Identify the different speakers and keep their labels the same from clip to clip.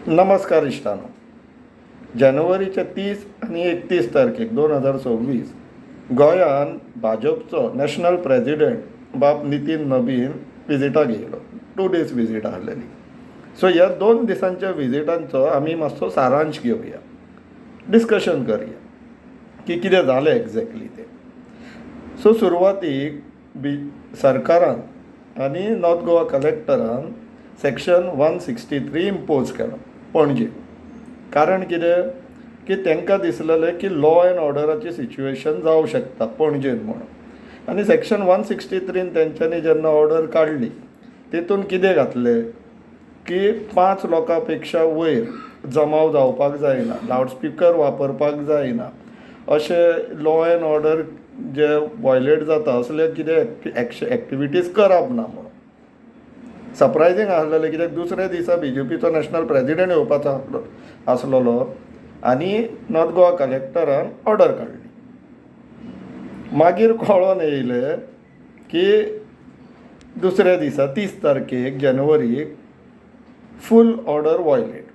Speaker 1: नमस्कार इष्टानो. जानेवारीच्या 30 आणि 31 तारखेक 2026 गोंयान भाजपचो नॅशनल प्रेजिडेंट बाब नितीन नबीन विजिटाक येयलो. 2 days विजीट आसलेली. सो ह्या 2 दिसांच्या विजिटांचो आमी मातसो सारांश घेवया, डिस्कशन करया की कितें जालें एक्झॅक्टली तें. सो सुरवातीक सरकारान आनी नॉर्थ गोवा कलेक्टरान सेक्शन 163 इम्पोज केलो पणजे. कारण कितें की तांकां दिसलेलें की लॉ एंड ऑर्डराची सिच्युएशन जावं शकता पणजेन म्हणून. आनी सेक्शन 163 तेंच्यांनी जेन्ना ऑर्डर काडली तेतून कितें घातलें की 5 लोकां पेक्षा वयर जमाव जावपाक जायना, लावडस्पिकर वापरपाक जायना, अशें लॉ एंड ऑर्डर जे वायलेट जाता असले कितें एक्टिविटीज करप ना म्हणून. सरप्रायझींग आसलेलें कित्याक दुसऱ्या दिसा BJPचो नॅशनल प्रेजिडेंट येवपाचो आसलेलो आनी नॉर्थ गोवा कलेक्टरान ऑर्डर काडली. मागीर कळोन येयलें की दुसऱ्या दिसा 30 तारखेक जानेवारीक फूल ऑर्डर वायलेट.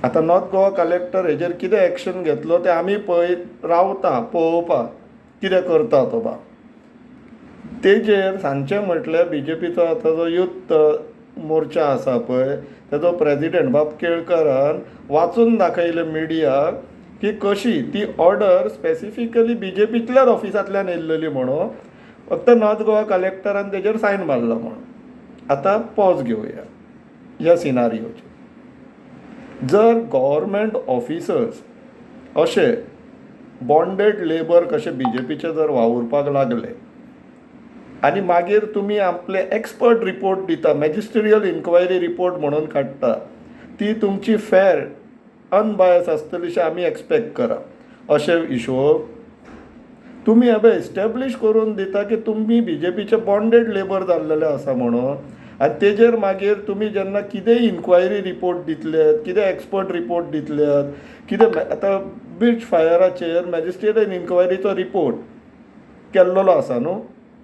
Speaker 1: आतां नॉर्थ गोवा कलेक्टर हेजेर कितें एक्शन घेतलो तें आमी रावता पळोवपाक कितें करता तो बाब. तेजेर सांजचें म्हटल्यार BJPचो आतां जो यूथ मोर्चा आसा पळय तेजो प्रेजिडेंट बाब केळकरान वाचून दाखयलें मिडियाक की कशी ती ऑर्डर स्पेसिफिकली BJPंतल्याच ऑफिसांतल्यान येयल्लेली म्हणून, फक्त नॉर्थ गोवा कलेक्टरान तेजेर सायन मारला म्हणून. आतां पॉज घेवया ह्या सिनारियोचेर. जर गव्हर्मेंट ऑफिसर्स अशे बॉन्डेड लेबर कशे BJPचे जर वावुरपाक लागले आनी मागीर तुमी आपले एक्सपर्ट रिपोर्ट दिता, मॅजिस्ट्रियल इन्क्वायरी रिपोर्ट म्हणून काडटा, ती तुमची फेर अनबायस आसतली अशें आमी एक्सपेक्ट करा. अशें हिशोब तुमी हेबय एस्टॅब्लीश करून दिता की तुमी BJPचे बॉन्डेड लेबर जाल्लेले आसा म्हणून. आनी तेजेर मागीर तुमी जेन्ना कितेंय इन्क्वायरी रिपोर्ट दितल्यात, कितें एक्सपर्ट रिपोर्ट दितल्यात, कितें आतां बीच फायराचेर मॅजिस्ट्रियल इन्क्वायरीचो रिपोर्ट केल्लो आसा न्हू,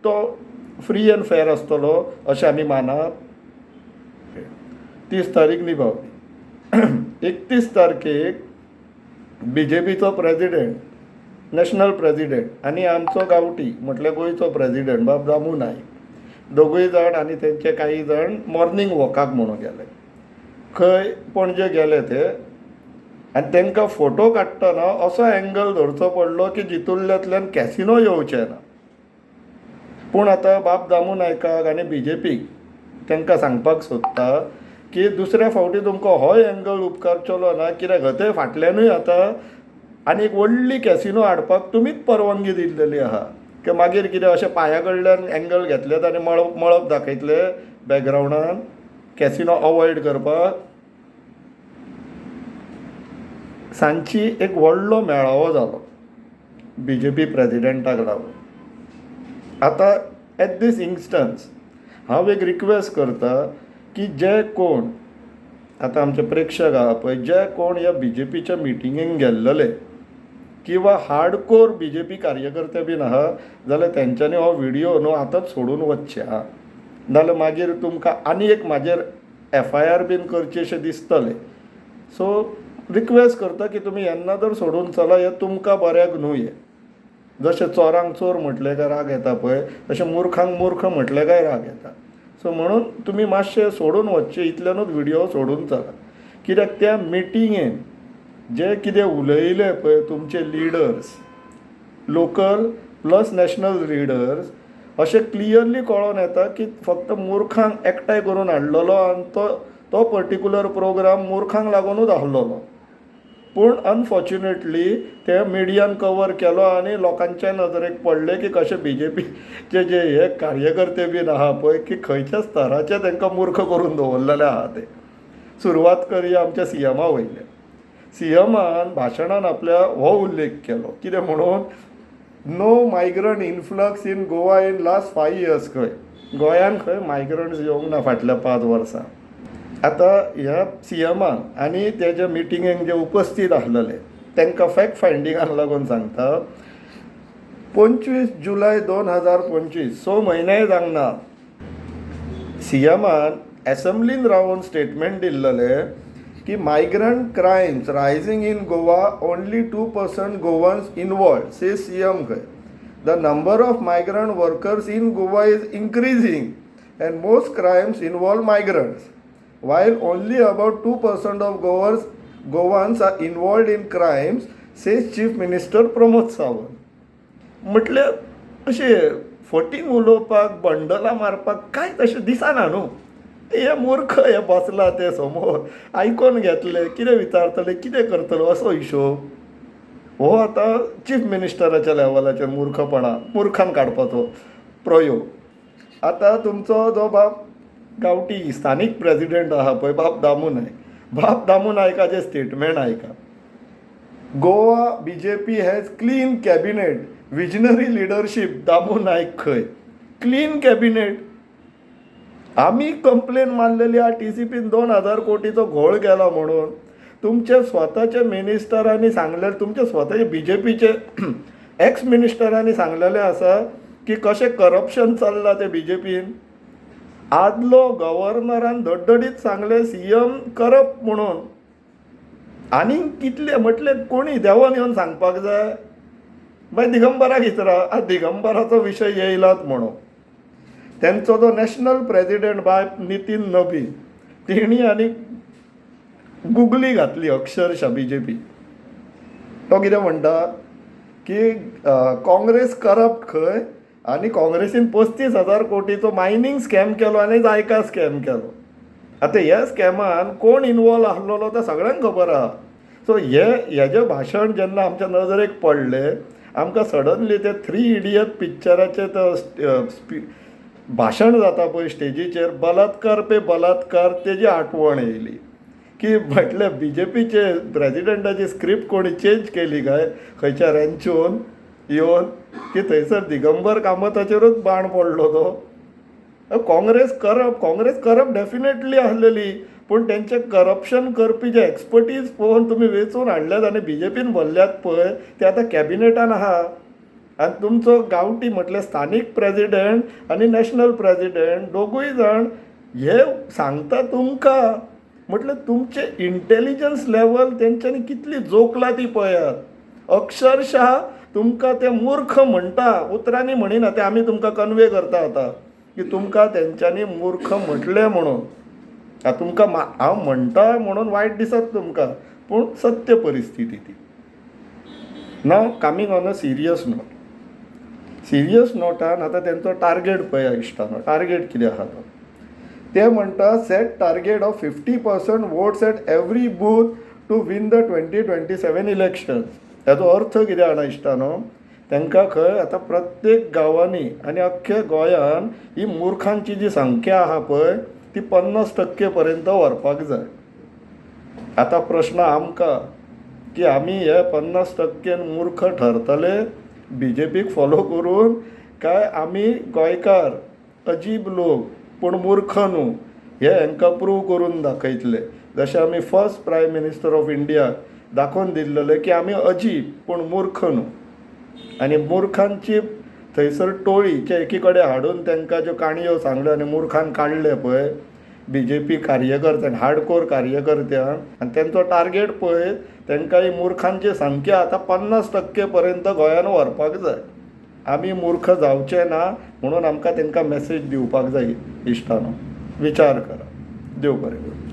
Speaker 1: तो फ्री एंड फेर आसतलो अशें आमी मानप. 30 तारीख निभावली. 31 तारखेक BJPचो प्रेजिडेंट, नॅशनल प्रेजिडेंट आनी आमचो गांवठी म्हटल्यार गोंयचो प्रेजिडेंट बाब दामू नायक, दोगूय जाण आनी तेंचे काही जाण मॉर्निंग वॉकाक म्हणून गेले. खंय पणजे गेले ते आनी तांकां फोटो काडटना असो एंगल धरचो पडलो की जितूंतल्यातल्यान कॅसिनो येवचे ना. पूण आतां बाब दामू नायकाक आनी BJPक तांकां सांगपाक सोदता की दुसऱ्या फावटी तुमकां हो एंगल उपकारचो ना, कित्याक थंय फाटल्यानूय आतां आनी एक व्हडली कॅसिनो हाडपाक तुमीच परवानगी दिल्लेली आहा. की मागीर कितें अशें पांया कडल्यान एंगल घेतलेत आनी मळप दाखयतले बॅकग्रावंडान कॅसिनो अवॉयड करपाक. सांजची एक व्हडलो मेळावो जालो BJP प्रेजिडेंटाक लागून. आतां एट दीस इन्स्टन्स हांव एक रिक्वेस्ट करता की जे कोण आतां आमचे प्रेक्षक आहा पळय, जे कोण ह्या BJPच्या मिटिंगेक गेल्लेले किंवा हार्डकोर BJP कार्यकर्ते बीन आहा जाल्यार तेंच्यांनी हो व्हिडिओ न्हू आतांच सोडून वचचे हा. नाजाल्यार मागीर तुमकां आनी एक म्हाजेर FIR बीन करची अशें दिसतलें. सो रिक्वेस्ट करता की तुमी येन्ना जर सोडून चला, हें तुमकां बऱ्याक न्हू. हें जशें चोरांक चोर म्हटलें काय राग येता पळय, तशें मुर्खांक मूर्ख म्हटलें काय राग येता. सो म्हणून तुमी मातशें सोडून वचचें, इतल्यानूच व्हिडिओ सोडून चला. कित्याक त्या मिटिंगेन जे कितें उलयले पळय तुमचे leaders, local plus national leaders, अशें क्लियरली कळोन येता की फक्त मुर्खांक एकठांय करून हाडलेलो आनी तो पर्टिक्युलर प्रोग्राम मुर्खांक लागूनूच आसलेलो. पूण अनफॉर्च्युनेटली ते मिडियान कवर केलो आनी लोकांच्या नदरेक पडले की कशे BJPचे जे हे कार्यकर्ते बीन आहा पळय की खंयच्या स्तराचे तांकां मूर्ख करून दवरलेले आहा ते. सुरवात करया आमच्या CMा वयले. CMान भाशणान आपल्या हो उल्लेख केलो कितें म्हणून, no migrant influx in Goa in last 5 years. खंय गोंयान खंय मायग्रंट्स येवंक ना फाटल्या 5 वर्सां. आतां ह्या CMान आनी तेजे मिटिंगेक जे उपस्थित आसलेले तांकां फॅक्ट फायंडिंगाक लागून सांगता, 25 जुलय 2025 6 म्हयनेय जावंक ना CMान एसेंब्लीन रावन स्टेटमेंट दिल्लेले की migrant crimes rising in Goa only 2% Goans involved say CM खंय. The number of migrant workers in Goa is increasing and most crimes involve migrants while only about 2% of Goans are involved in crimes, says Chief Minister Pramod Sawant. म्हटले अशे फटींग उलोवपाक बंडलां मारपाक कांय तशें दिसना न्हू. हे मूर्ख हे बसला ते समोर आयकोन घेतले, कितें विचारतले, कितें करतलो असो हिशोब. हो आतां चीफ मिनिस्टराच्या लेवलाचेर मूर्खान काडपाचो प्रयोग. आतां तुमचो जो बाप गांवठी स्थानीक प्रेसिडेंट आहा पळय बाब दामू नायकाचें स्टेटमेंट आयका. Goa BJP has clean cabinet, visionary leadership Damu Naik खंय. Clean cabinet. आमी कंप्लेन मारलेली आहा TCPन 2000 कोटीचो घोळ केला म्हणून. तुमचे स्वताचे मिनिस्टरांनी सांगले, तुमचे स्वताचे BJPचे एक्स मिनिस्टरांनी सांगलेले आसा की कशें करप्शन चल्लां ते BJPन. आदलो गव्हर्नरान धडधडीत सांगले CM करप्ट म्हणून. आनी कितले म्हटले कोणी देवान येवन सांगपाक जाय. मागीर दिगंबराक विचारा, दिगंबराचो विशय येयलात म्हणून. तेंचो जो national president bye Nitin Nabi तेणी आनी गुगली घातली अक्षरशा BJP. तो कितें म्हणटा की काँग्रेस करप्ट खंय आनी काँग्रेसीन 35,000 कोटीचो मायनींग स्कॅम केलो आनी जायका स्कॅम केलो. आतां ह्या स्कॅमान कोण इनवॉल्व आसलेलो तें सगळ्यांक खबर आहा. सो हेजें भाशण जेन्ना आमच्या नजरेक पडलें, आमकां सडनली ते 3 इडियट पिक्चराचें भाशण जाता पळय स्टेजीचेर, बलात्कार पे बलात्कार, तेजी आठवण येयली. की म्हटलें BJPचे प्रेसिडेंटाची स्क्रिप्ट कोणी चेंज केली काय खंयच्या रँचून येवन, की थंयसर दिगंबर कामताचेरूच बाण पडलो तो. काँग्रेस करप्ट डेफिनेटली आसलेली, पूण तेंचे करप्शन करपी जे एक्सपर्टीज पळोवन तुमी वेचून हाडल्यात आनी BJPन भरल्यात पळय ते आतां कॅबिनेटान आहा. आनी तुमचो गांवठी म्हटल्यार स्थानीक प्रेसिडेंट आनी नॅशनल प्रेसिडेंट दोगूय जाण हे सांगता तुमकां. म्हटल्यार तुमचे इंटेलिजन्स लेवल तेंच्यांनी कितली जोखला ती पळयात. अक्षरशा तुमकां ते मूर्ख म्हणटा, उतरांनी म्हणिना, ते आमी तुमकां कन्वे करता आतां की तुमकां तेंच्यांनी मूर्ख म्हटलें म्हणून. तुमकां हांव म्हणटा म्हणून वायट दिसत तुमकां, पूण सत्य परिस्थिती ती. Now coming on a serious note. Serious नोटान आतां तेंचो टार्गेट पळया इश्टानो. टार्गेट कितें आहा तो ते म्हणटा set target of 50% votes at every booth to win the 2027 elections. हेजो अर्थ कितें जाणा इश्टानो, तांकां खंय आतां प्रत्येक गांवांनी आनी अख्ख्या गोंयान ही मुर्खांची जी संख्या आहा पळय ती 50% पर्यंत व्हरपाक जाय. आतां प्रश्न आमकां की आमी हे 50% मूर्ख ठरतले BJPक फॉलो करून, काय आमी गोंयकार अजीब लोक पूण मूर्ख न्हू हे हांकां प्रूव करून दाखयतले. जशें आमी first prime minister of India दाखोवन दिल्लेले की आमी अजीब पूण मूर्ख न्हू. आनी मूर्खांची थंयसर टोळीचे एकी कडेन हाडून तांकां ज्यो काणयो सांगल्यो आनी मूर्खान काडले पळय BJP कार्यकर्त्यांक, हार्डकोर कार्यकर्त्यांक, आनी तेंचो टार्गेट पळय तांकां ही मूर्खांची संख्या आतां 50% पर्यंत गोंयान व्हरपाक जाय. आमी मूर्ख जावचे ना म्हणून आमकां तांकां मॅसेज दिवपाक जाय इश्टानो. विचार करा. देव बरें करूं.